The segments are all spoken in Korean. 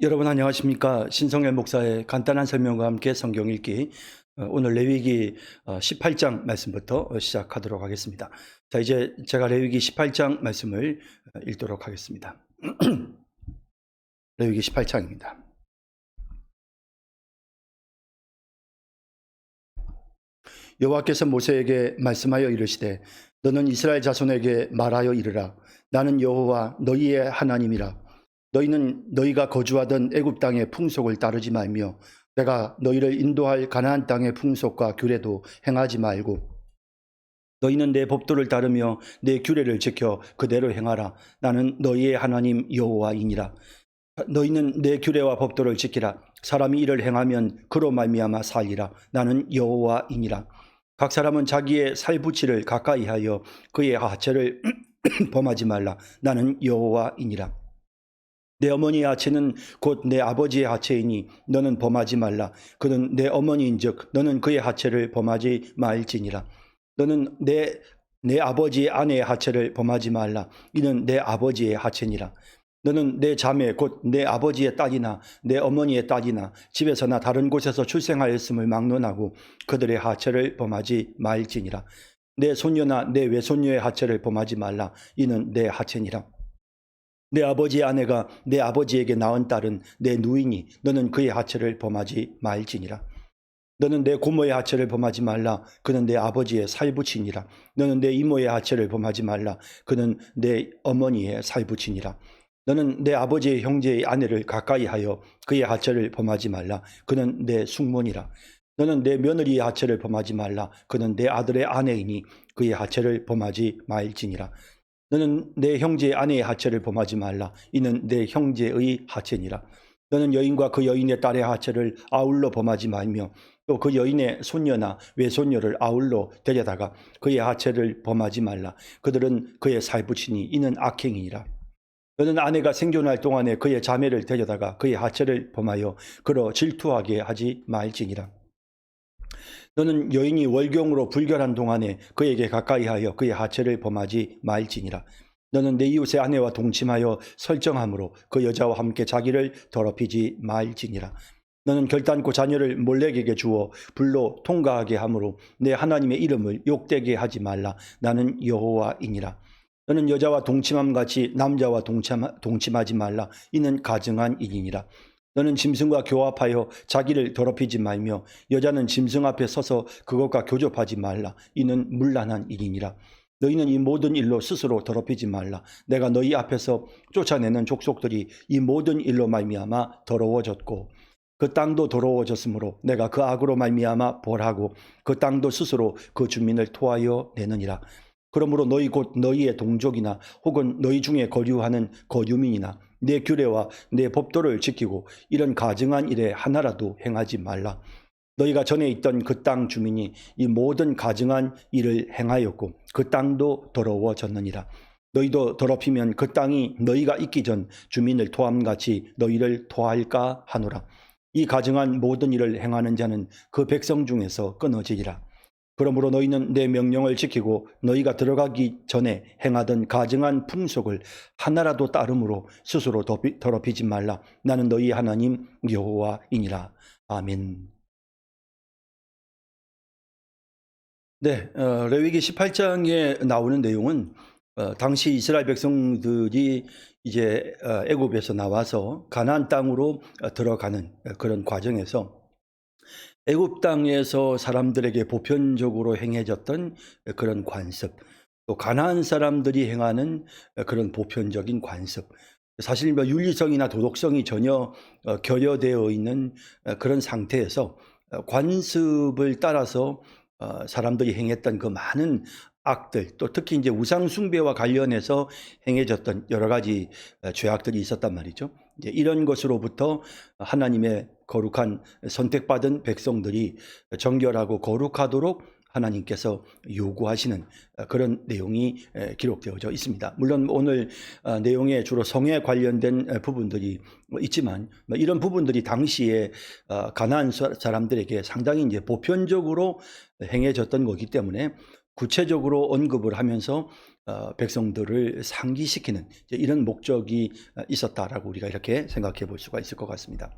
여러분 안녕하십니까? 신성일 목사의 간단한 설명과 함께 성경 읽기. 오늘 레위기 18장 말씀부터 시작하도록 하겠습니다. 자, 이제 제가 레위기 18장 말씀을 읽도록 하겠습니다. 레위기 18장입니다. 여호와께서 모세에게 말씀하여 이르시되 너는 이스라엘 자손에게 말하여 이르라. 나는 여호와 너희의 하나님이라. 너희는 너희가 거주하던 애굽 땅의 풍속을 따르지 말며 내가 너희를 인도할 가나안 땅의 풍속과 규례도 행하지 말고 너희는 내 법도를 따르며 내 규례를 지켜 그대로 행하라. 나는 너희의 하나님 여호와이니라. 너희는 내 규례와 법도를 지키라. 사람이 이를 행하면 그로 말미암아 살리라. 나는 여호와이니라. 각 사람은 자기의 살부치를 가까이하여 그의 하체를 범하지 말라. 나는 여호와이니라. 내 어머니의 하체는 곧 내 아버지의 하체이니 너는 범하지 말라. 그는 내 어머니인즉 너는 그의 하체를 범하지 말지니라. 너는 내 아버지의 아내의 하체를 범하지 말라. 이는 내 아버지의 하체니라. 너는 내 자매 곧 내 아버지의 딸이나 내 어머니의 딸이나 집에서나 다른 곳에서 출생하였음을 막론하고 그들의 하체를 범하지 말지니라. 내 손녀나 내 외손녀의 하체를 범하지 말라. 이는 내 하체니라. 내 아버지의 아내가 내 아버지에게 낳은 딸은 내 누이니 너는 그의 하체를 범하지 말지니라. 너는 내 고모의 하체를 범하지 말라. 그는 내 아버지의 살부친이라. 너는 내 이모의 하체를 범하지 말라. 그는 내 어머니의 살부친이라. 너는 내 아버지의 형제의 아내를 가까이 하여 그의 하체를 범하지 말라. 그는 내 숙모니라. 너는 내 며느리의 하체를 범하지 말라. 그는 내 아들의 아내이니 그의 하체를 범하지 말지니라. 너는 내 형제의 아내의 하체를 범하지 말라. 이는 내 형제의 하체니라. 너는 여인과 그 여인의 딸의 하체를 아울러 범하지 말며 또 그 여인의 손녀나 외손녀를 아울러 데려다가 그의 하체를 범하지 말라. 그들은 그의 살부치니 이는 악행이니라. 너는 아내가 생존할 동안에 그의 자매를 데려다가 그의 하체를 범하여 그로 질투하게 하지 말지니라. 너는 여인이 월경으로 불결한 동안에 그에게 가까이하여 그의 하체를 범하지 말지니라. 너는 내 이웃의 아내와 동침하여 설정함으로 그 여자와 함께 자기를 더럽히지 말지니라. 너는 결단코 자녀를 몰렉에게 주어 불로 통과하게 함으로 내 하나님의 이름을 욕되게 하지 말라. 나는 여호와이니라. 너는 여자와 동침함같이 남자와 동침하지 말라. 이는 가증한 일이니라. 너는 짐승과 교합하여 자기를 더럽히지 말며 여자는 짐승 앞에 서서 그것과 교접하지 말라. 이는 문란한 일이니라. 너희는 이 모든 일로 스스로 더럽히지 말라. 내가 너희 앞에서 쫓아내는 족속들이 이 모든 일로 말미암아 더러워졌고 그 땅도 더러워졌으므로 내가 그 악으로 말미암아 벌하고 그 땅도 스스로 그 주민을 토하여 내느니라. 그러므로 너희 곧 너희의 동족이나 혹은 너희 중에 거류하는 거류민이나 내 규례와 내 법도를 지키고 이런 가증한 일에 하나라도 행하지 말라. 너희가 전에 있던 그 땅 주민이 이 모든 가증한 일을 행하였고 그 땅도 더러워졌느니라. 너희도 더럽히면 그 땅이 너희가 있기 전 주민을 토함같이 너희를 토할까 하노라. 이 가증한 모든 일을 행하는 자는 그 백성 중에서 끊어지리라. 그러므로 너희는 내 명령을 지키고 너희가 들어가기 전에 행하던 가증한 풍속을 하나라도 따름으로 스스로 더럽히지 말라. 나는 너희 하나님 여호와이니라. 아멘. 네, 레위기 18장에 나오는 내용은 당시 이스라엘 백성들이 이제 애굽에서 나와서 가나안 땅으로 들어가는 그런 과정에서 애굽 땅에서 사람들에게 보편적으로 행해졌던 그런 관습, 또 가나안 사람들이 행하는 그런 보편적인 관습, 사실 윤리성이나 도덕성이 전혀 결여되어 있는 그런 상태에서 관습을 따라서 사람들이 행했던 그 많은 악들, 또 특히 이제 우상 숭배와 관련해서 행해졌던 여러 가지 죄악들이 있었단 말이죠. 이제 이런 것으로부터 하나님의 거룩한 선택받은 백성들이 정결하고 거룩하도록 하나님께서 요구하시는 그런 내용이 기록되어져 있습니다. 물론 오늘 내용에 주로 성에 관련된 부분들이 있지만 이런 부분들이 당시에 가나안 사람들에게 상당히 이제 보편적으로 행해졌던 거기 때문에 구체적으로 언급을 하면서 백성들을 상기시키는 이런 목적이 있었다라고 우리가 이렇게 생각해 볼 수가 있을 것 같습니다.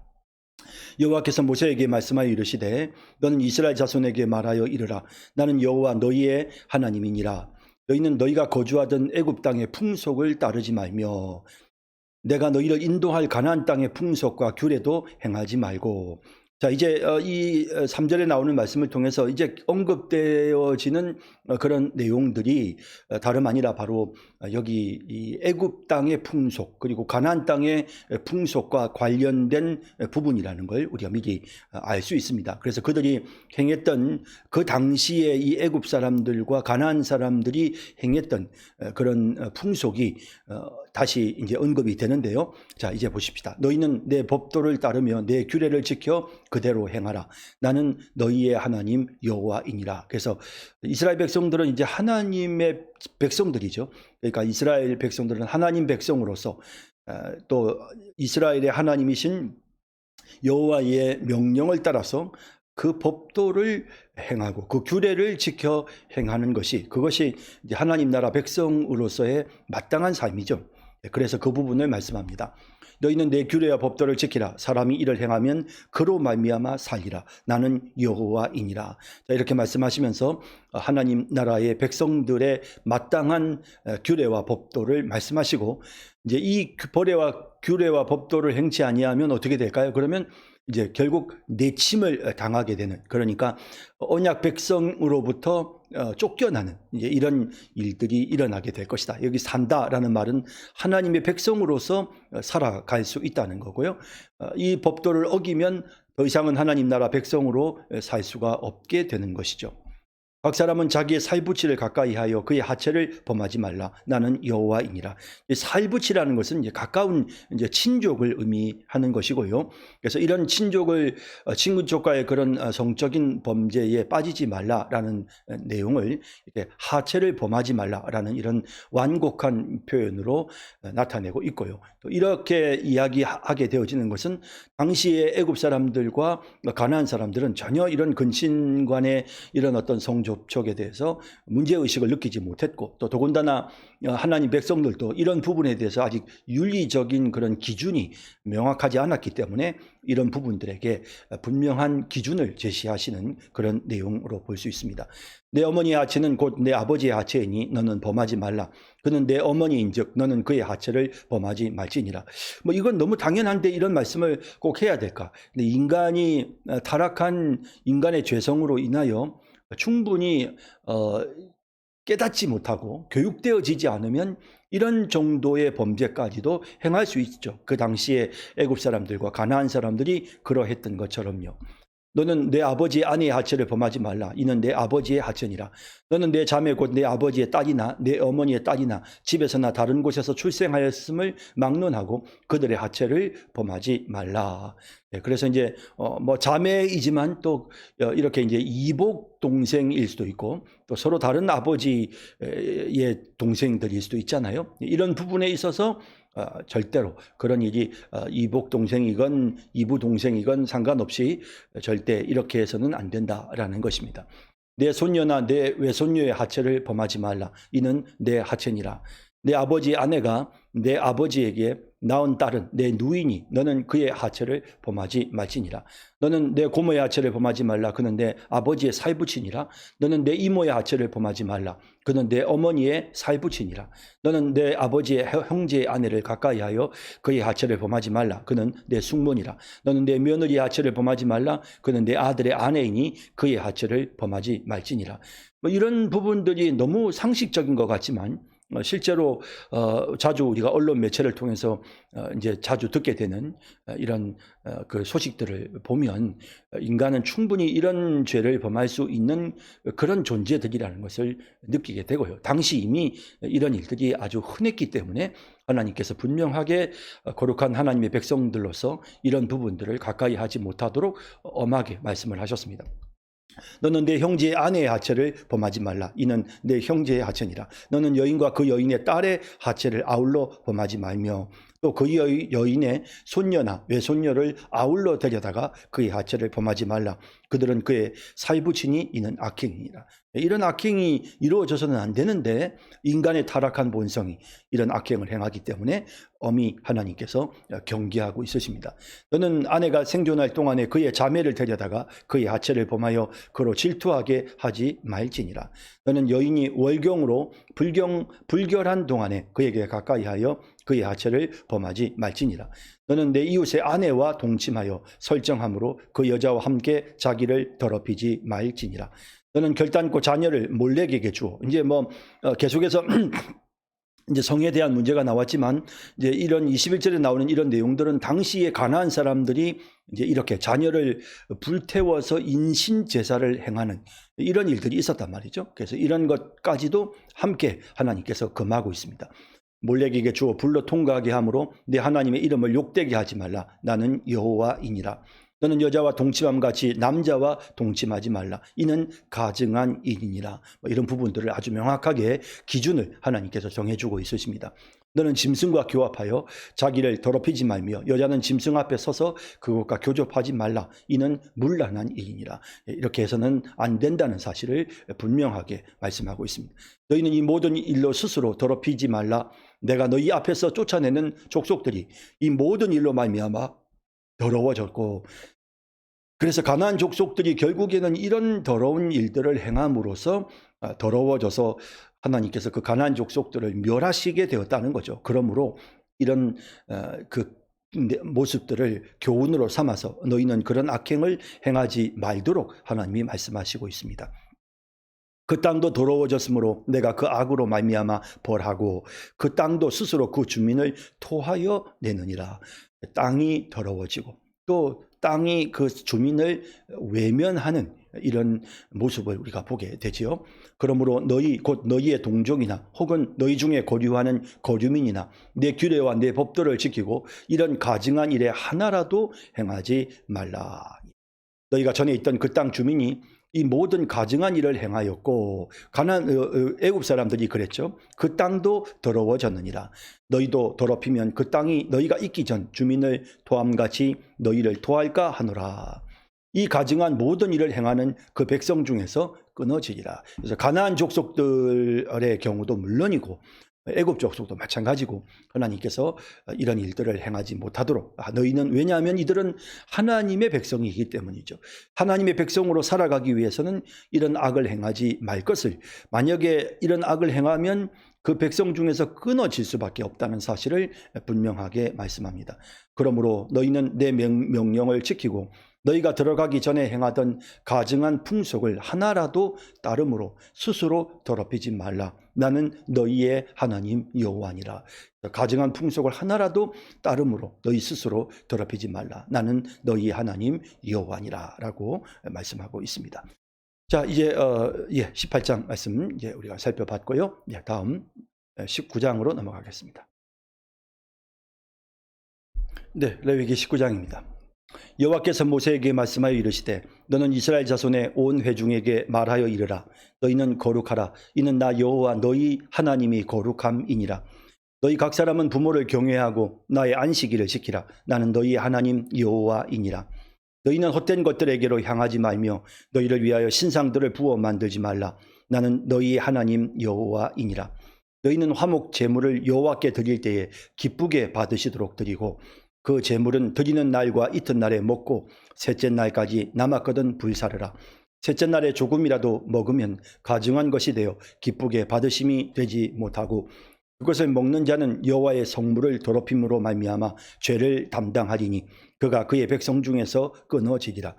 여호와께서 모세에게 말씀하여 이르시되 너는 이스라엘 자손에게 말하여 이르라. 나는 여호와 너희의 하나님이니라. 너희는 너희가 거주하던 애굽 땅의 풍속을 따르지 말며 내가 너희를 인도할 가나안 땅의 풍속과 규례도 행하지 말고. 자, 이제 이 3절에 나오는 말씀을 통해서 이제 언급되어지는 그런 내용들이 다름 아니라 바로 여기 이 애굽 땅의 풍속 그리고 가나안 땅의 풍속과 관련된 부분이라는 걸 우리가 미리 알 수 있습니다. 그래서 그들이 행했던 그 당시에 이 애굽 사람들과 가나안 사람들이 행했던 그런 풍속이 다시 이제 언급이 되는데요. 자, 이제 보십시다. 너희는 내 법도를 따르며 내 규례를 지켜 그대로 행하라. 나는 너희의 하나님 여호와이니라. 그래서 이스라엘 백성들은 이제 하나님의 백성들이죠. 그러니까 이스라엘 백성들은 하나님 백성으로서 또 이스라엘의 하나님이신 여호와의 명령을 따라서 그 법도를 행하고 그 규례를 지켜 행하는 것이 그것이 이제 하나님 나라 백성으로서의 마땅한 삶이죠. 그래서 그 부분을 말씀합니다. 너희는 내 규례와 법도를 지키라. 사람이 이를 행하면 그로 말미암아 살리라. 나는 여호와이니라. 자, 이렇게 말씀하시면서 하나님 나라의 백성들의 마땅한 규례와 법도를 말씀하시고 이제 이 규례와 법도를 행치 아니하면 어떻게 될까요? 그러면 이제 결국 내침을 당하게 되는, 그러니까 언약 백성으로부터 쫓겨나는 이제 이런 일들이 일어나게 될 것이다. 여기 산다라는 말은 하나님의 백성으로서 살아갈 수 있다는 거고요. 이 법도를 어기면 더 이상은 하나님 나라 백성으로 살 수가 없게 되는 것이죠. 각 사람은 자기의 살붙이를 가까이 하여 그의 하체를 범하지 말라. 나는 여호와이니라. 살붙이라는 것은 이제 가까운 이제 친족을 의미하는 것이고요. 그래서 이런 친근족과의 그런 성적인 범죄에 빠지지 말라라는 내용을 이렇게 하체를 범하지 말라라는 이런 완곡한 표현으로 나타내고 있고요. 또 이렇게 이야기하게 되어지는 것은 당시의 애굽 사람들과 가나안 사람들은 전혀 이런 근친간의 이런 어떤 성접촉에 대해서 문제의식을 느끼지 못했고 또 더군다나 하나님 백성들도 이런 부분에 대해서 아직 윤리적인 그런 기준이 명확하지 않았기 때문에 이런 부분들에게 분명한 기준을 제시하시는 그런 내용으로 볼 수 있습니다. 내 어머니의 하체는 곧 내 아버지의 하체이니 너는 범하지 말라. 그는 내 어머니인즉 너는 그의 하체를 범하지 말지니라. 뭐 이건 너무 당연한데 이런 말씀을 꼭 해야 될까? 근데 인간이 타락한 인간의 죄성으로 인하여 충분히 깨닫지 못하고 교육되어지지 않으면 이런 정도의 범죄까지도 행할 수 있죠. 그 당시에 애굽 사람들과 가나안 사람들이 그러했던 것처럼요. 너는 내 아버지의 아내의 하체를 범하지 말라. 이는 내 아버지의 하체니라. 너는 내 자매 곧 내 아버지의 딸이나 내 어머니의 딸이나 집에서나 다른 곳에서 출생하였음을 막론하고 그들의 하체를 범하지 말라. 그래서 이제 뭐 자매이지만 또 이렇게 이제 이복 동생일 수도 있고 또 서로 다른 아버지의 동생들일 수도 있잖아요. 이런 부분에 있어서 절대로 그런 일이 이복 동생이건 이부 동생이건 상관없이 절대 이렇게 해서는 안 된다라는 것입니다. 내 손녀나 내 외손녀의 하체를 범하지 말라. 이는 내 하체니라. 내 아버지의 아내가 내 아버지에게 낳은 딸은 내 누이니 너는 그의 하체를 범하지 말지니라. 너는 내 고모의 하체를 범하지 말라. 그는 내 아버지의 살붙이니라. 너는 내 이모의 하체를 범하지 말라. 그는 내 어머니의 살붙이니라. 너는 내 아버지의 형제의 아내를 가까이하여 그의 하체를 범하지 말라. 그는 내 숙모니라. 너는 내 며느리의 하체를 범하지 말라. 그는 내 아들의 아내이니 그의 하체를 범하지 말지니라. 뭐 이런 부분들이 너무 상식적인 것 같지만 실제로 자주 우리가 언론 매체를 통해서 이제 자주 듣게 되는 이런 그 소식들을 보면 인간은 충분히 이런 죄를 범할 수 있는 그런 존재들이라는 것을 느끼게 되고요. 당시 이미 이런 일들이 아주 흔했기 때문에 하나님께서 분명하게 거룩한 하나님의 백성들로서 이런 부분들을 가까이 하지 못하도록 엄하게 말씀을 하셨습니다. 너는 내 형제의 아내의 하체를 범하지 말라. 이는 내 형제의 하체니라. 너는 여인과 그 여인의 딸의 하체를 아울러 범하지 말며 또 그 여인의 손녀나 외손녀를 아울러 데려다가 그의 하체를 범하지 말라. 그들은 그의 사이부친이 이는 악행이니라. 이런 악행이 이루어져서는 안 되는데 인간의 타락한 본성이 이런 악행을 행하기 때문에 엄히 하나님께서 경계하고 있으십니다. 너는 아내가 생존할 동안에 그의 자매를 데려다가 그의 하체를 범하여 그로 질투하게 하지 말지니라. 너는 여인이 월경으로 불결한 동안에 그에게 가까이하여 그의 하체를 범하지 말지니라. 너는 내 이웃의 아내와 동침하여 설정함으로 그 여자와 함께 자기를 더럽히지 말지니라. 너는 결단코 자녀를 몰렉에게 주어. 이제 계속해서 이제 성에 대한 문제가 나왔지만 이제 이런 21절에 나오는 이런 내용들은 당시에 가나안 사람들이 이제 이렇게 자녀를 불태워서 인신 제사를 행하는 이런 일들이 있었단 말이죠. 그래서 이런 것까지도 함께 하나님께서 금하고 있습니다. 몰렉에게 주어 불로 통과하게 함으로 내 하나님의 이름을 욕되게 하지 말라. 나는 여호와이니라. 너는 여자와 동침함 같이 남자와 동침하지 말라. 이는 가증한 일이니라. 이런 부분들을 아주 명확하게 기준을 하나님께서 정해주고 있으십니다. 너는 짐승과 교합하여 자기를 더럽히지 말며 여자는 짐승 앞에 서서 그것과 교접하지 말라. 이는 문란한 일이니라. 이렇게 해서는 안 된다는 사실을 분명하게 말씀하고 있습니다. 너희는 이 모든 일로 스스로 더럽히지 말라. 내가 너희 앞에서 쫓아내는 족속들이 이 모든 일로 말미암아 더러워졌고, 그래서 가나안 족속들이 결국에는 이런 더러운 일들을 행함으로써 더러워져서 하나님께서 그 가나안 족속들을 멸하시게 되었다는 거죠. 그러므로 이런 그 모습들을 교훈으로 삼아서 너희는 그런 악행을 행하지 말도록 하나님이 말씀하시고 있습니다. 그 땅도 더러워졌으므로 내가 그 악으로 말미암아 벌하고 그 땅도 스스로 그 주민을 토하여 내느니라. 땅이 더러워지고 또 땅이 그 주민을 외면하는 이런 모습을 우리가 보게 되지요. 그러므로 너희 곧 너희의 동족이나 혹은 너희 중에 거류하는 거류민이나 내 규례와 내 법도를 지키고 이런 가증한 일에 하나라도 행하지 말라. 너희가 전에 있던 그 땅 주민이 이 모든 가증한 일을 행하였고 애굽 사람들이 그랬죠. 그 땅도 더러워졌느니라. 너희도 더럽히면 그 땅이 너희가 있기 전 주민을 토함같이 너희를 토할까 하노라. 이 가증한 모든 일을 행하는 그 백성 중에서 끊어지리라. 그래서 가나안 족속들의 경우도 물론이고 애굽 족속도 마찬가지고 하나님께서 이런 일들을 행하지 못하도록 너희는, 왜냐하면 이들은 하나님의 백성이기 때문이죠. 하나님의 백성으로 살아가기 위해서는 이런 악을 행하지 말 것을, 만약에 이런 악을 행하면 그 백성 중에서 끊어질 수밖에 없다는 사실을 분명하게 말씀합니다. 그러므로 너희는 내 명령을 지키고 너희가 들어가기 전에 행하던 가증한 풍속을 하나라도 따름으로 스스로 더럽히지 말라. 나는 너희의 하나님 여호와니라. 가증한 풍속을 하나라도 따름으로 너희 스스로 더럽히지 말라. 나는 너희 하나님 여호와니라 라고 말씀하고 있습니다. 자, 이제 18장 말씀 이제 우리가 살펴봤고요. 다음 19장으로 넘어가겠습니다. 네, 레위기 19장입니다. 여호와께서 모세에게 말씀하여 이르시되 너는 이스라엘 자손의 온 회중에게 말하여 이르라. 너희는 거룩하라. 이는 나 여호와 너희 하나님이 거룩함이니라. 너희 각 사람은 부모를 경외하고 나의 안식일을 지키라. 나는 너희 하나님 여호와이니라. 너희는 헛된 것들에게로 향하지 말며 너희를 위하여 신상들을 부어 만들지 말라. 나는 너희 하나님 여호와이니라. 너희는 화목 제물을 여호와께 드릴 때에 기쁘게 받으시도록 드리고 그 제물은 드리는 날과 이튿날에 먹고 셋째 날까지 남았거든 불사르라. 셋째 날에 조금이라도 먹으면 가증한 것이 되어 기쁘게 받으심이 되지 못하고 그것을 먹는 자는 여호와의 성물을 더럽힘으로 말미암아 죄를 담당하리니 그가 그의 백성 중에서 끊어지리라.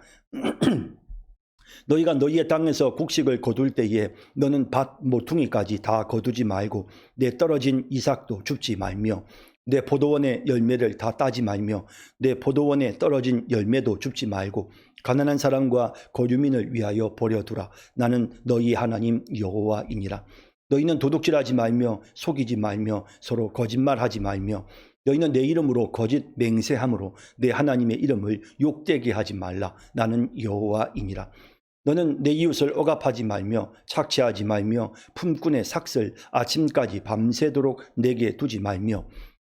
너희가 너희의 땅에서 곡식을 거둘 때에 너는 밭 모퉁이까지 다 거두지 말고 내 떨어진 이삭도 줍지 말며 내 포도원의 열매를 다 따지 말며 내 포도원에 떨어진 열매도 줍지 말고 가난한 사람과 거류민을 위하여 버려두라. 나는 너희 하나님 여호와이니라. 너희는 도둑질하지 말며 속이지 말며 서로 거짓말하지 말며 너희는 내 이름으로 거짓 맹세함으로 내 하나님의 이름을 욕되게 하지 말라. 나는 여호와이니라. 너는 내 이웃을 억압하지 말며 착취하지 말며 품꾼의 삭슬 아침까지 밤새도록 내게 두지 말며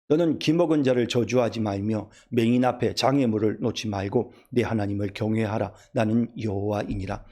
너는 기먹은 자를 저주하지 말며 맹인 앞에 장애물을 놓지 말고 내 하나님을 경외하라. 나는 여호와이니라.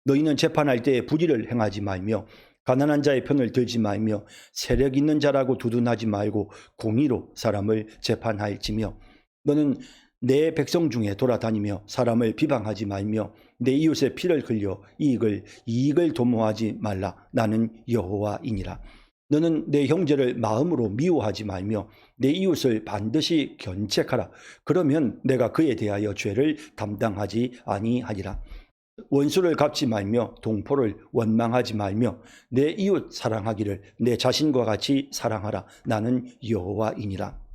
너희는 재판할 때에 불의를 행하지 말며 가난한 자의 편을 들지 말며 세력 있는 자라고 두둔하지 말고 공의로 사람을 재판할지며 너는 내 백성 중에 돌아다니며 사람을 비방하지 말며 내 이웃의 피를 흘려 이익을 도모하지 말라. 나는 여호와이니라. 너는 내 형제를 마음으로 미워하지 말며 내 이웃을 반드시 견책하라. 그러면 내가 그에 대하여 죄를 담당하지 아니하리라. 원수를 갚지 말며 동포를 원망하지 말며 내 이웃 사랑하기를 내 자신과 같이 사랑하라. 나는 여호와이니라.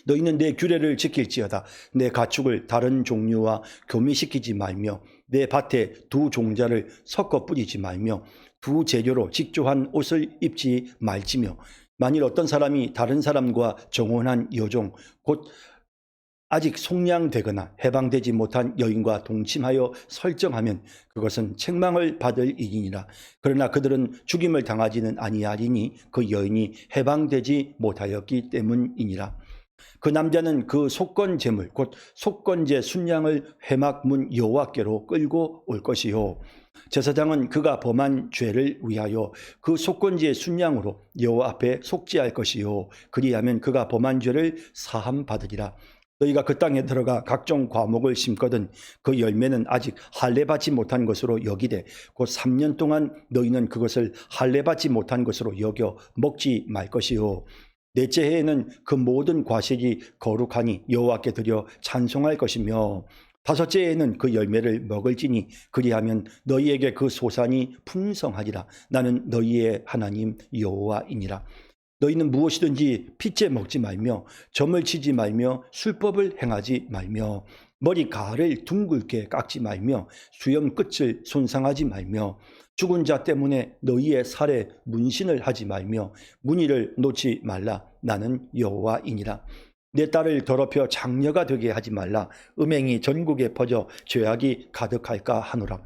너희는 내 규례를 지킬지어다. 내 가축을 다른 종류와 교미시키지 말며 내 밭에 두 종자를 섞어 뿌리지 말며 두 재료로 직조한 옷을 입지 말지며 만일 어떤 사람이 다른 사람과 정혼한 여종 곧 아직 속량되거나 해방되지 못한 여인과 동침하여 설정하면 그것은 책망을 받을 일이니라. 그러나 그들은 죽임을 당하지는 아니하리니 그 여인이 해방되지 못하였기 때문이니라. 그 남자는 그 속건 제물 곧 속건제 순양을 회막 문 여호와께로 끌고 올 것이요 제사장은 그가 범한 죄를 위하여 그 속건제의 순양으로 여호와 앞에 속죄할 것이요 그리하면 그가 범한 죄를 사함 받으리라. 너희가 그 땅에 들어가 각종 과목을 심거든 그 열매는 아직 할례받지 못한 것으로 여기되 곧 3년 동안 너희는 그것을 할례받지 못한 것으로 여겨 먹지 말 것이요 넷째 해에는 그 모든 과실이 거룩하니 여호와께 드려 찬송할 것이며 다섯째 해에는 그 열매를 먹을지니 그리하면 너희에게 그 소산이 풍성하리라. 나는 너희의 하나님 여호와이니라. 너희는 무엇이든지 핏째 먹지 말며 점을 치지 말며 술법을 행하지 말며 머리 가를 둥글게 깎지 말며 수염 끝을 손상하지 말며 죽은 자 때문에 너희의 살에 문신을 하지 말며 문의를 놓지 말라. 나는 여호와이니라. 내 딸을 더럽혀 장녀가 되게 하지 말라. 음행이 전국에 퍼져 죄악이 가득할까 하노라.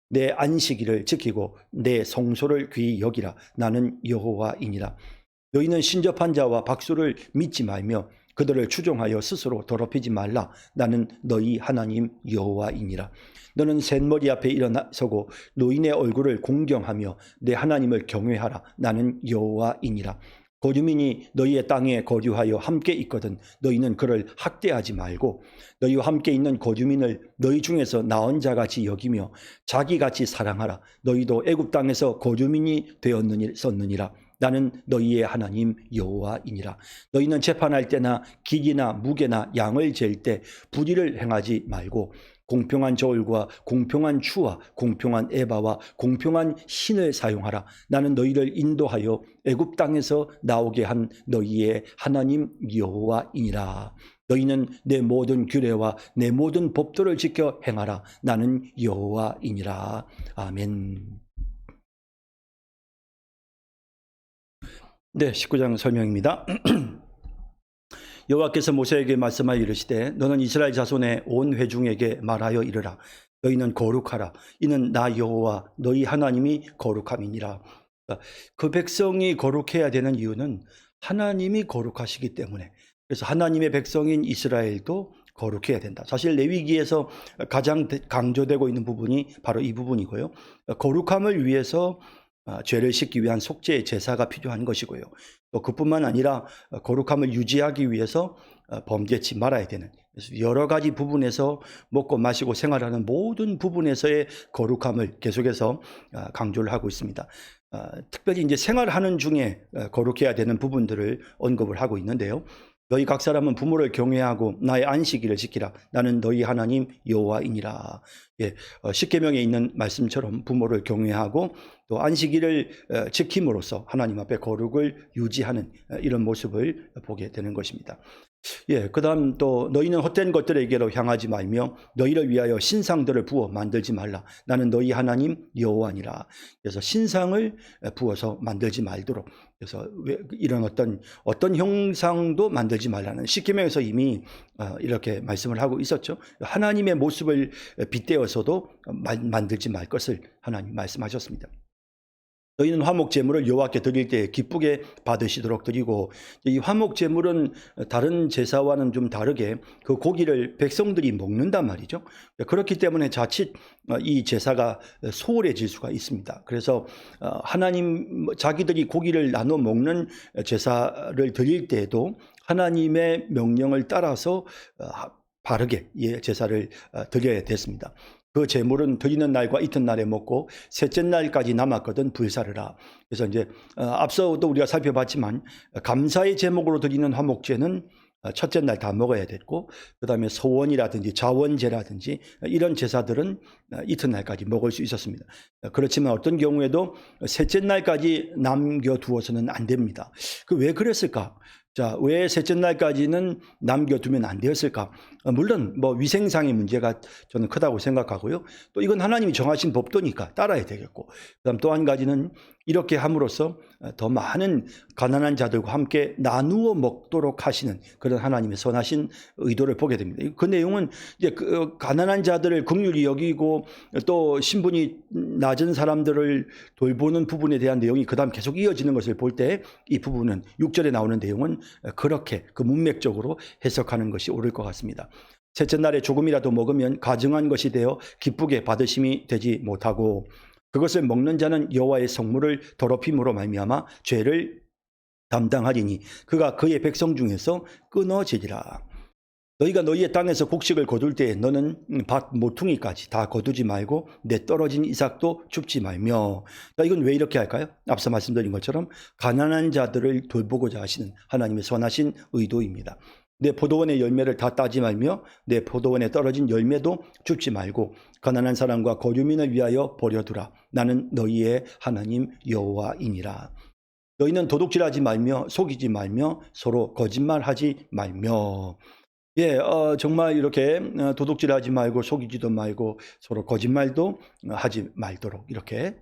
내 안식일을 지키고 내 성소를 귀히 여기라. 나는 여호와이니라. 너희는 신접한 자와 박수를 믿지 말며 그들을 추종하여 스스로 더럽히지 말라. 나는 너희 하나님 여호와이니라. 너는 셋머리 앞에 일어나서고 노인의 얼굴을 공경하며 내 하나님을 경외하라. 나는 여호와이니라. 거주민이 너희의 땅에 거주하여 함께 있거든 너희는 그를 학대하지 말고 너희와 함께 있는 거주민을 너희 중에서 나은 자같이 여기며 자기같이 사랑하라. 너희도 애굽 땅에서 거주민이 되었느니라. 나는 너희의 하나님 여호와이니라. 너희는 재판할 때나 기기나 무게나 양을 잴 때 불의를 행하지 말고 공평한 저울과 공평한 추와 공평한 에바와 공평한 신을 사용하라. 나는 너희를 인도하여 애굽 땅에서 나오게 한 너희의 하나님 여호와이니라. 너희는 내 모든 규례와 내 모든 법도를 지켜 행하라. 나는 여호와이니라. 아멘. 네, 19장 설명입니다. 여호와께서 모세에게 말씀하여 이르시되 너는 이스라엘 자손의 온 회중에게 말하여 이르라. 너희는 거룩하라. 이는 나 여호와 너희 하나님이 거룩함이니라. 그 백성이 거룩해야 되는 이유는 하나님이 거룩하시기 때문에 그래서 하나님의 백성인 이스라엘도 거룩해야 된다. 사실 레위기에서 가장 강조되고 있는 부분이 바로 이 부분이고요. 거룩함을 위해서 죄를 씻기 위한 속죄의 제사가 필요한 것이고요. 또 그뿐만 아니라 거룩함을 유지하기 위해서 범죄치 말아야 되는 그래서 여러 가지 부분에서 먹고 마시고 생활하는 모든 부분에서의 거룩함을 계속해서 강조를 하고 있습니다. 특별히 이제 생활하는 중에 거룩해야 되는 부분들을 언급을 하고 있는데요. 너희 각 사람은 부모를 경외하고 나의 안식일을 지키라. 나는 너희 하나님 여호와이니라. 예, 십계명에 있는 말씀처럼 부모를 경외하고 또 안식일을 지킴으로써 하나님 앞에 거룩을 유지하는 이런 모습을 보게 되는 것입니다. 예, 그다음 또 너희는 헛된 것들에게로 향하지 말며 너희를 위하여 신상들을 부어 만들지 말라. 나는 너희 하나님 여호와니라. 그래서 신상을 부어서 만들지 말도록 그래서 이런 어떤 형상도 만들지 말라는 십계명에서 이미 이렇게 말씀을 하고 있었죠. 하나님의 모습을 빗대어서도 만들지 말 것을 하나님 말씀하셨습니다. 너희는 화목 제물을 여호와께 드릴 때 기쁘게 받으시도록 드리고, 이 화목 제물은 다른 제사와는 좀 다르게 그 고기를 백성들이 먹는단 말이죠. 그렇기 때문에 자칫 이 제사가 소홀해질 수가 있습니다. 그래서 하나님 자기들이 고기를 나눠 먹는 제사를 드릴 때에도 하나님의 명령을 따라서 바르게 제사를 드려야 됐습니다. 그 제물은 드리는 날과 이튿날에 먹고 셋째 날까지 남았거든 불사르라. 그래서 이제 앞서도 우리가 살펴봤지만 감사의 제목으로 드리는 화목제는 첫째 날 다 먹어야 됐고, 그다음에 소원이라든지 자원제라든지 이런 제사들은 이튿날까지 먹을 수 있었습니다. 그렇지만 어떤 경우에도 셋째 날까지 남겨두어서는 안 됩니다. 왜 그랬을까? 자, 왜 셋째 날까지는 남겨두면 안 되었을까? 물론 뭐 위생상의 문제가 저는 크다고 생각하고요. 또 이건 하나님이 정하신 법도니까 따라야 되겠고, 그다음 또 한 가지는 이렇게 함으로써 더 많은 가난한 자들과 함께 나누어 먹도록 하시는 그런 하나님의 선하신 의도를 보게 됩니다. 그 내용은 이제 가난한 자들을 긍휼히 여기고 또 신분이 낮은 사람들을 돌보는 부분에 대한 내용이 그다음 계속 이어지는 것을 볼 때 이 부분은 6절에 나오는 내용은 그렇게 그 문맥적으로 해석하는 것이 옳을 것 같습니다. 셋째 날에 조금이라도 먹으면 가증한 것이 되어 기쁘게 받으심이 되지 못하고, 그것을 먹는 자는 여호와의 성물을 더럽힘으로 말미암아 죄를 담당하리니 그가 그의 백성 중에서 끊어지리라. 너희가 너희의 땅에서 곡식을 거둘 때에 너는 밭 모퉁이까지 다 거두지 말고 내 떨어진 이삭도 줍지 말며. 이건 왜 이렇게 할까요? 앞서 말씀드린 것처럼 가난한 자들을 돌보고자 하시는 하나님의 선하신 의도입니다. 내 포도원의 열매를 다 따지 말며 내 포도원에 떨어진 열매도 줍지 말고 가난한 사람과 거류민을 위하여 버려두라. 나는 너희의 하나님 여호와이니라. 너희는 도둑질하지 말며 속이지 말며 서로 거짓말하지 말며. 정말 이렇게 도둑질하지 말고 속이지도 말고 서로 거짓말도 하지 말도록 이렇게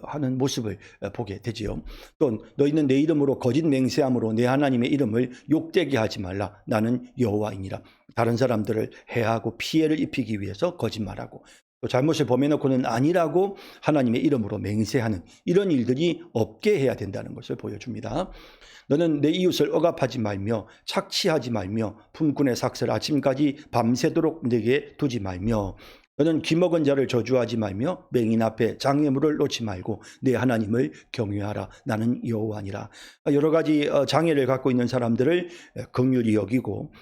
하는 모습을 보게 되지요. 또 너희는 내 이름으로 거짓 맹세함으로 내 하나님의 이름을 욕되게 하지 말라. 나는 여호와이니라. 다른 사람들을 해하고 피해를 입히기 위해서 거짓말하고 또 잘못을 범해놓고는 아니라고 하나님의 이름으로 맹세하는 이런 일들이 없게 해야 된다는 것을 보여줍니다. 너는 내 이웃을 억압하지 말며 착취하지 말며 품꾼의 삭슬 아침까지 밤새도록 내게 두지 말며 너는 귀먹은 자를 저주하지 말며 맹인 앞에 장애물을 놓지 말고 내 하나님을 경외하라. 나는 여호와니라. 여러 가지 장애를 갖고 있는 사람들을 긍휼히 여기고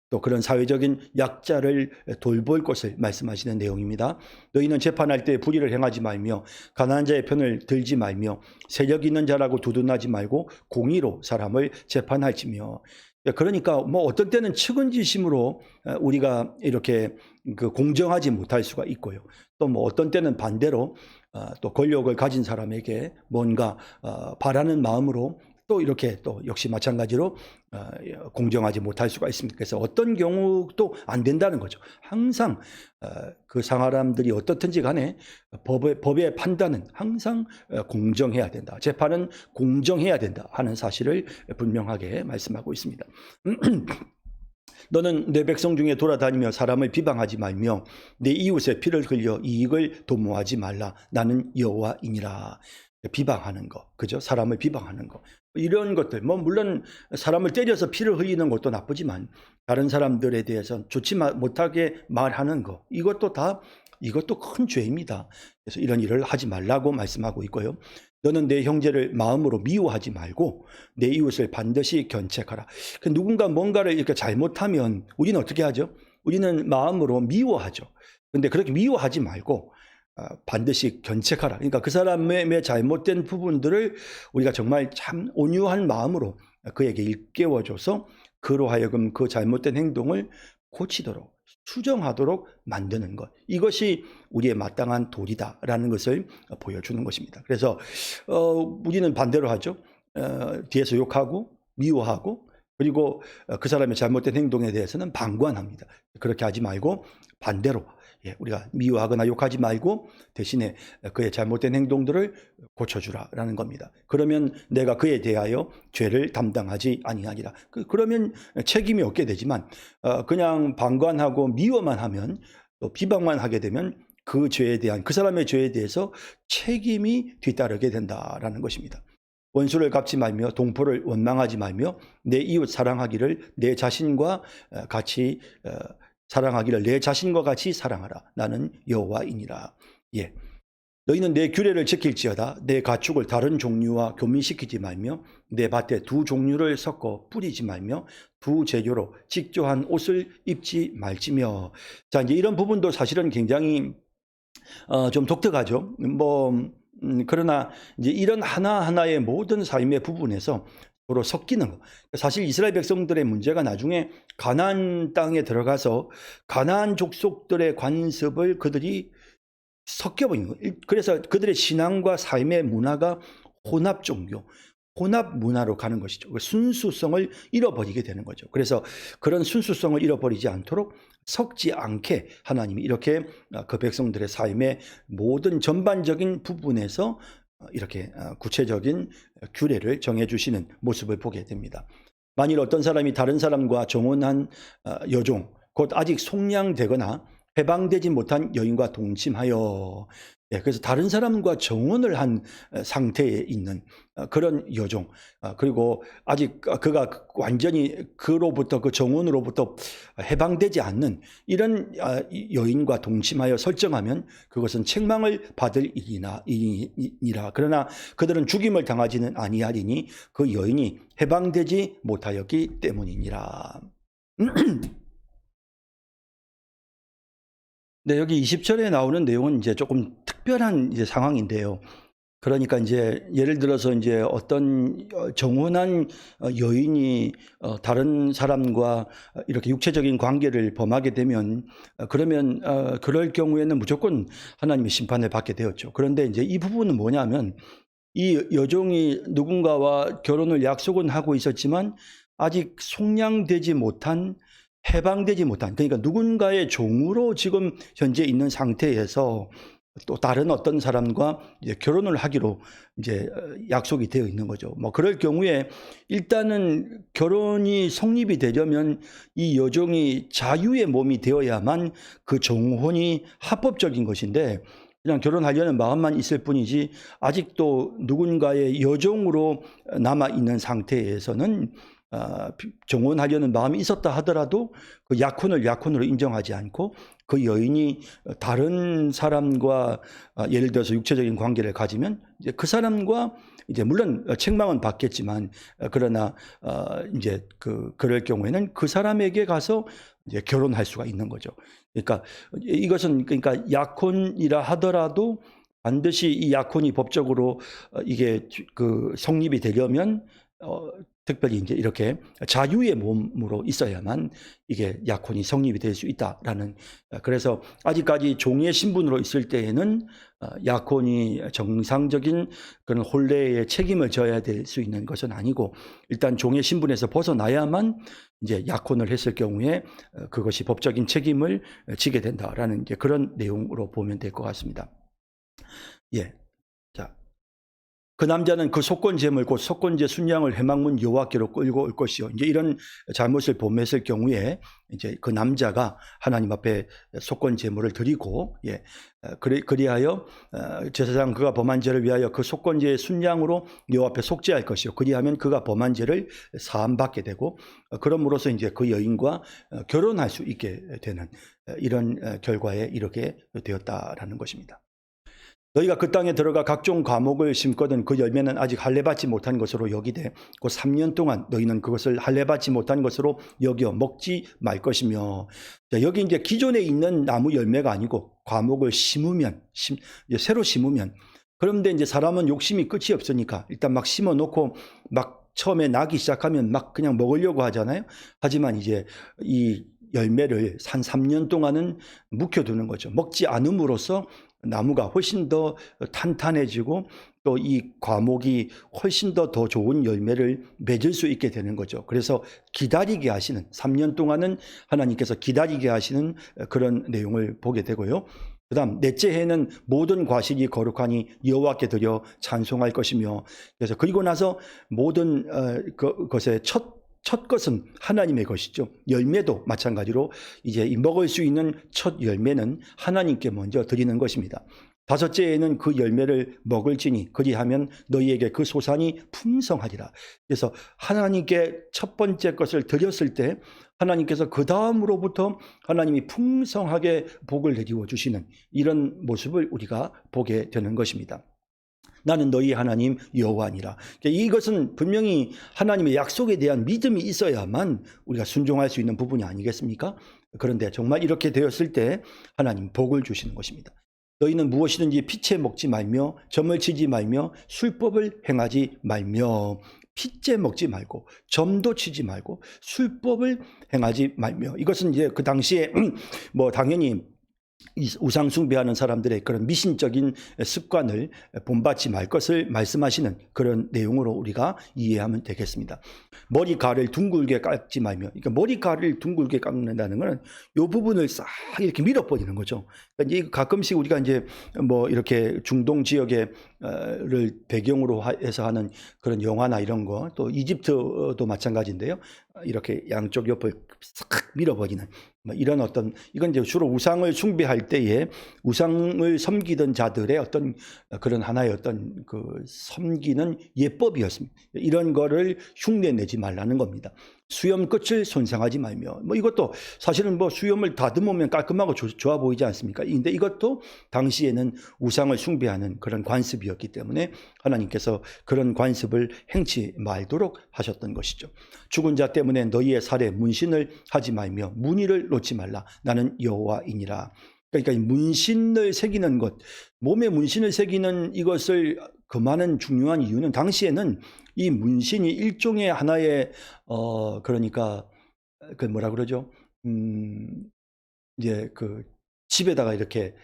또 그런 사회적인 약자를 돌볼 것을 말씀하시는 내용입니다. 너희는 재판할 때 불의를 행하지 말며 가난한 자의 편을 들지 말며 세력 있는 자라고 두둔하지 말고 공의로 사람을 재판할지며. 그러니까 뭐 어떤 때는 측은지심으로 우리가 이렇게 공정하지 못할 수가 있고요. 또 뭐 어떤 때는 반대로 또 권력을 가진 사람에게 뭔가 바라는 마음으로 또 이렇게 또 역시 마찬가지로 공정하지 못할 수가 있습니다. 그래서 어떤 경우도 안 된다는 거죠. 항상 그 사람들이 어떻든지 간에 법의 판단은 항상 공정해야 된다. 재판은 공정해야 된다 하는 사실을 분명하게 말씀하고 있습니다. 너는 내 백성 중에 돌아다니며 사람을 비방하지 말며 내 이웃의 피를 흘려 이익을 도모하지 말라. 나는 여호와이니라. 비방하는 거, 그죠? 사람을 비방하는 거, 이런 것들, 뭐 물론 사람을 때려서 피를 흘리는 것도 나쁘지만 다른 사람들에 대해서 좋지 못하게 말하는 거, 이것도 큰 죄입니다. 그래서 이런 일을 하지 말라고 말씀하고 있고요. 너는 내 형제를 마음으로 미워하지 말고 내 이웃을 반드시 견책하라. 누군가 뭔가를 이렇게 잘못하면 우리는 어떻게 하죠? 우리는 마음으로 미워하죠. 근데 그렇게 미워하지 말고 반드시 견책하라. 그러니까 그 사람의 잘못된 부분들을 우리가 정말 참 온유한 마음으로 그에게 일깨워줘서 그로 하여금 그 잘못된 행동을 고치도록 수정하도록 만드는 것, 이것이 우리의 마땅한 도리다라는 것을 보여주는 것입니다. 그래서 우리는 반대로 하죠. 뒤에서 욕하고 미워하고 그리고 그 사람의 잘못된 행동에 대해서는 방관합니다. 그렇게 하지 말고 반대로 우리가 미워하거나 욕하지 말고 대신에 그의 잘못된 행동들을 고쳐주라라는 겁니다. 그러면 내가 그에 대하여 죄를 담당하지 아니하리라. 그러면 책임이 없게 되지만 그냥 방관하고 미워만 하면 또 비방만 하게 되면 그 죄에 대한 그 사람의 죄에 대해서 책임이 뒤따르게 된다라는 것입니다. 원수를 갚지 말며 동포를 원망하지 말며 내 이웃 사랑하기를 내 자신과 같이 사랑하기를 내 자신과 같이 사랑하라. 나는 여호와이니라. 예. 너희는 내 규례를 지킬지어다. 내 가축을 다른 종류와 교미시키지 말며 내 밭에 두 종류를 섞어 뿌리지 말며 두 재료로 직조한 옷을 입지 말지며. 자, 이제 이런 부분도 사실은 굉장히 좀 독특하죠. 그러나 이제 이런 하나하나의 모든 삶의 부분에서 서로 섞이는 거. 사실 이스라엘 백성들의 문제가 나중에 가나안 땅에 들어가서 가나안 족속들의 관습을 그들이 섞여버린 거예요. 그래서 그들의 신앙과 삶의 문화가 혼합 종교, 혼합 문화로 가는 것이죠. 순수성을 잃어버리게 되는 거죠. 그래서 그런 순수성을 잃어버리지 않도록 섞지 않게 하나님이 이렇게 그 백성들의 삶의 모든 전반적인 부분에서 이렇게 구체적인 규례를 정해주시는 모습을 보게 됩니다. 만일 어떤 사람이 다른 사람과 정혼한 여종, 곧 아직 속량되거나 해방되지 못한 여인과 동침하여, 그래서 다른 사람과 정혼을 한 상태에 있는 그런 여종, 그리고 아직 그가 완전히 그로부터 그 정혼으로부터 해방되지 않는 이런 여인과 동침하여 설정하면 그것은 책망을 받을 일이니라. 그러나 그들은 죽임을 당하지는 아니하리니 그 여인이 해방되지 못하였기 때문이니라. 네, 여기 20절에 나오는 내용은 이제 조금 특별한 이제 상황인데요. 그러니까 이제 예를 들어서 이제 어떤 정혼한 여인이 다른 사람과 이렇게 육체적인 관계를 범하게 되면 그러면 그럴 경우에는 무조건 하나님의 심판을 받게 되었죠. 그런데 이제 이 부분은 뭐냐면 이 여종이 누군가와 결혼을 약속은 하고 있었지만 아직 속량되지 못한 해방되지 못한, 그러니까 누군가의 종으로 지금 현재 있는 상태에서 또 다른 어떤 사람과 이제 결혼을 하기로 이제 약속이 되어 있는 거죠. 뭐 그럴 경우에 일단은 결혼이 성립이 되려면 이 여종이 자유의 몸이 되어야만 그 정혼이 합법적인 것인데 그냥 결혼하려는 마음만 있을 뿐이지 아직도 누군가의 여종으로 남아 있는 상태에서는 정혼하려는 마음이 있었다 하더라도 그 약혼을 약혼으로 인정하지 않고 그 여인이 다른 사람과 예를 들어서 육체적인 관계를 가지면 이제 그 사람과 이제 물론 책망은 받겠지만 그러나 이제 그럴 경우에는 그 사람에게 가서 이제 결혼할 수가 있는 거죠. 그러니까 이것은 그러니까 약혼이라 하더라도 반드시 이 약혼이 법적으로 이게 성립이 되려면 특별히 이제 이렇게 자유의 몸으로 있어야만 이게 약혼이 성립이 될 수 있다라는, 그래서 아직까지 종의 신분으로 있을 때에는 약혼이 정상적인 그런 혼례의 책임을 져야 될 수 있는 것은 아니고 일단 종의 신분에서 벗어나야만 이제 약혼을 했을 경우에 그것이 법적인 책임을 지게 된다라는 이제 그런 내용으로 보면 될 것 같습니다. 예. 자. 그 남자는 그 속건 제물 곧 속건제 순양을 해망문 여호와께로 끌고 올 것이요. 이제 이런 잘못을 범했을 경우에 이제 그 남자가 하나님 앞에 속건 제물을 드리고 그리하여 제사장 그가 범한 죄를 위하여 그 속건제의 순양으로 여호와 앞에 속죄할 것이요. 그리하면 그가 범한 죄를 사함 받게 되고 그럼으로써 이제 그 여인과 결혼할 수 있게 되는 이런 결과에 이르게 되었다라는 것입니다. 너희가 그 땅에 들어가 각종 과목을 심거든 그 열매는 아직 할례받지 못한 것으로 여기되 그 3년 동안 너희는 그것을 할례받지 못한 것으로 여겨 먹지 말 것이며. 자, 여기 이제 기존에 있는 나무 열매가 아니고 과목을 심으면 이제 새로 심으면, 그런데 이제 사람은 욕심이 끝이 없으니까 일단 막 심어 놓고 막 처음에 나기 시작하면 막 그냥 먹으려고 하잖아요. 하지만 이제 이 열매를 한 3년 동안은 묵혀두는 거죠. 먹지 않음으로써 나무가 훨씬 더 탄탄해지고 또 이 과목이 훨씬 더 좋은 열매를 맺을 수 있게 되는 거죠. 그래서 기다리게 하시는, 3년 동안은 하나님께서 기다리게 하시는 그런 내용을 보게 되고요. 그 다음 넷째 해는 모든 과실이 거룩하니 여호와께 드려 찬송할 것이며, 그래서 그리고 나서 모든 것의 첫 첫 것은 하나님의 것이죠. 열매도 마찬가지로 이제 이 먹을 수 있는 첫 열매는 하나님께 먼저 드리는 것입니다. 다섯째에는 그 열매를 먹을지니 그리하면 너희에게 그 소산이 풍성하리라. 그래서 하나님께 첫 번째 것을 드렸을 때 하나님께서 그 다음으로부터 하나님이 풍성하게 복을 내리워 주시는 이런 모습을 우리가 보게 되는 것입니다. 나는 너희 하나님 여호와니라. 이것은 분명히 하나님의 약속에 대한 믿음이 있어야만 우리가 순종할 수 있는 부분이 아니겠습니까? 그런데 정말 이렇게 되었을 때 하나님 복을 주시는 것입니다. 너희는 무엇이든지 피째 먹지 말며 점을 치지 말며 술법을 행하지 말며. 피째 먹지 말고 점도 치지 말고 술법을 행하지 말며. 이것은 이제 그 당시에 뭐 당연히 우상 숭배하는 사람들의 그런 미신적인 습관을 본받지 말 것을 말씀하시는 그런 내용으로 우리가 이해하면 되겠습니다. 머리카락을 둥글게 깎지 말며. 그러니까 머리카락을 둥글게 깎는다는 것은 이 부분을 싹 이렇게 밀어버리는 거죠. 그러니까 가끔씩 우리가 이제 뭐 이렇게 중동 지역를 배경으로 해서 하는 그런 영화나 이런 거, 또 이집트도 마찬가지인데요. 이렇게 양쪽 옆을 싹 밀어버리는 이런 어떤, 이건 이제 주로 우상을 숭배할 때에 우상을 섬기던 자들의 어떤 그런 하나의 어떤 그 섬기는 예법이었습니다. 이런 거를 흉내내지 말라는 겁니다. 수염 끝을 손상하지 말며. 뭐 이것도 사실은 뭐 수염을 다듬으면 깔끔하고 좋아 보이지 않습니까? 근데 이것도 당시에는 우상을 숭배하는 그런 관습이었기 때문에 하나님께서 그런 관습을 행치 말도록 하셨던 것이죠. 죽은 자 때문에 너희의 살에 문신을 하지 말며 무늬를 놓지 말라. 나는 여호와이니라. 그러니까 이 문신을 새기는 것, 몸에 문신을 새기는 이것을 금하는 중요한 이유는 당시에는 이 문신이 일종의 하나의 그러니까 그 뭐라 그러죠? 이제 그 집에다가 이렇게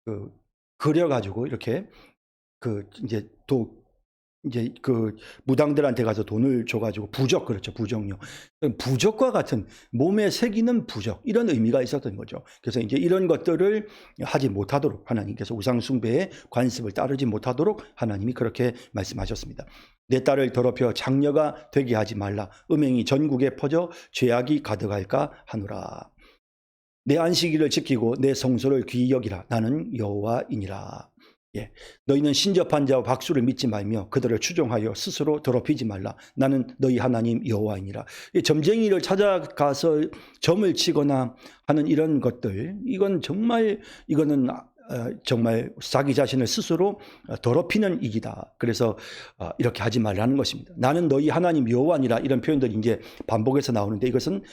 그 그려가지고 이렇게 그 이제 그 무당들한테 가서 돈을 줘가지고 부적, 그렇죠, 부적요. 부적과 같은 몸에 새기는 부적, 이런 의미가 있었던 거죠. 그래서 이제 이런 것들을 하지 못하도록 하나님께서 우상 숭배의 관습을 따르지 못하도록 하나님이 그렇게 말씀하셨습니다. 내 딸을 더럽혀 장녀가 되게 하지 말라. 음행이 전국에 퍼져 죄악이 가득할까 하노라. 내 안식일을 지키고 내 성소를 귀히 여기라. 나는 여호와이니라. 예. 너희는 신접한 자와 박수를 믿지 말며 그들을 추종하여 스스로 더럽히지 말라. 나는 너희 하나님 여호와이니라. 점쟁이를 찾아가서 점을 치거나 하는 이런 것들, 이거는 정말 자기 자신을 스스로 더럽히는 일이다. 그래서 이렇게 하지 말라는 것입니다. 나는 너희 하나님 여호와니라. 이런 표현들이 이제 반복해서 나오는데, 이것은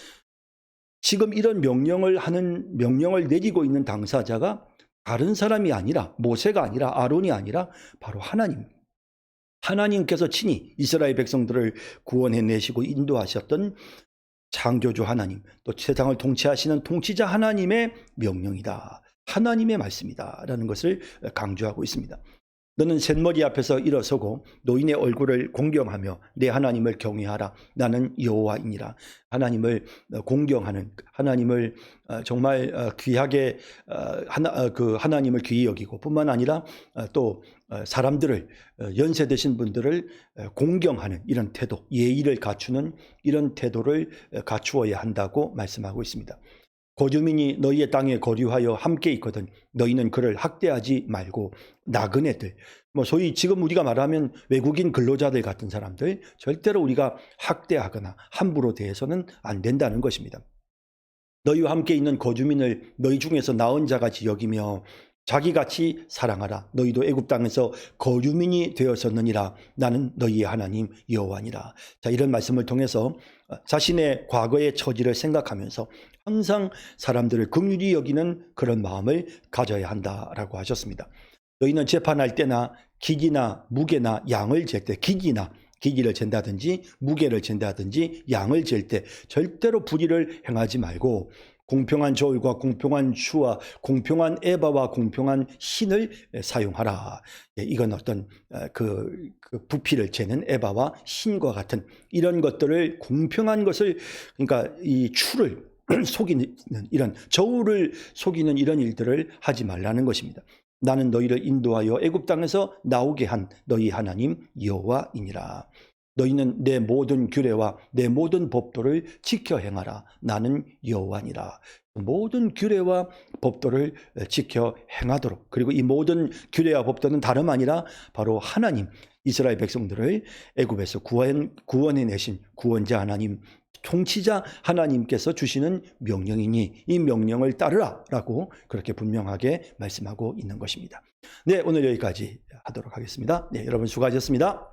지금 이런 명령을 내리고 있는 당사자가 다른 사람이 아니라, 모세가 아니라, 아론이 아니라 바로 하나님께서 친히 이스라엘 백성들을 구원해내시고 인도하셨던 창조주 하나님, 또 세상을 통치하시는 통치자 하나님의 명령이다. 하나님의 말씀이다 라는 것을 강조하고 있습니다. 너는 셋머리 앞에서 일어서고 노인의 얼굴을 공경하며 내 하나님을 경외하라. 나는 여호와이니라. 하나님을 공경하는, 하나님을 정말 귀하게 하나님을 귀히 여기고 뿐만 아니라 또 사람들을, 연세 드신 분들을 공경하는 이런 태도, 예의를 갖추는 이런 태도를 갖추어야 한다고 말씀하고 있습니다. 거주민이 너희의 땅에 거류하여 함께 있거든 너희는 그를 학대하지 말고 나그네들, 소위 지금 우리가 말하면 외국인 근로자들 같은 사람들 절대로 우리가 학대하거나 함부로 대해서는 안 된다는 것입니다. 너희와 함께 있는 거주민을 너희 중에서 나은 자같이 여기며 자기같이 사랑하라. 너희도 애굽 땅에서 거주민이 되었었느니라. 나는 너희의 하나님 여호와니라. 자, 이런 말씀을 통해서 자신의 과거의 처지를 생각하면서 항상 사람들을 긍휼히 여기는 그런 마음을 가져야 한다라고 하셨습니다. 너희는 재판할 때나 기기나 무게나 양을 잴 때, 기기를 잰다든지 무게를 잰다든지 양을 잴 때 절대로 불의를 행하지 말고 공평한 저울과 공평한 추와 공평한 에바와 공평한 신을 사용하라. 이건 어떤 그 부피를 재는 에바와 신과 같은 이런 것들을, 공평한 것을, 그러니까 이 추를 속이는 이런, 저울을 속이는 이런 일들을 하지 말라는 것입니다. 나는 너희를 인도하여 애굽 땅에서 나오게 한 너희 하나님 여호와이니라. 너희는 내 모든 규례와 내 모든 법도를 지켜 행하라. 나는 여호와니라. 모든 규례와 법도를 지켜 행하도록, 그리고 이 모든 규례와 법도는 다름 아니라 바로 하나님, 이스라엘 백성들을 애굽에서 구원해 내신 구원자 하나님, 통치자 하나님께서 주시는 명령이니 이 명령을 따르라 라고 그렇게 분명하게 말씀하고 있는 것입니다. 네, 오늘 여기까지 하도록 하겠습니다. 네, 여러분 수고하셨습니다.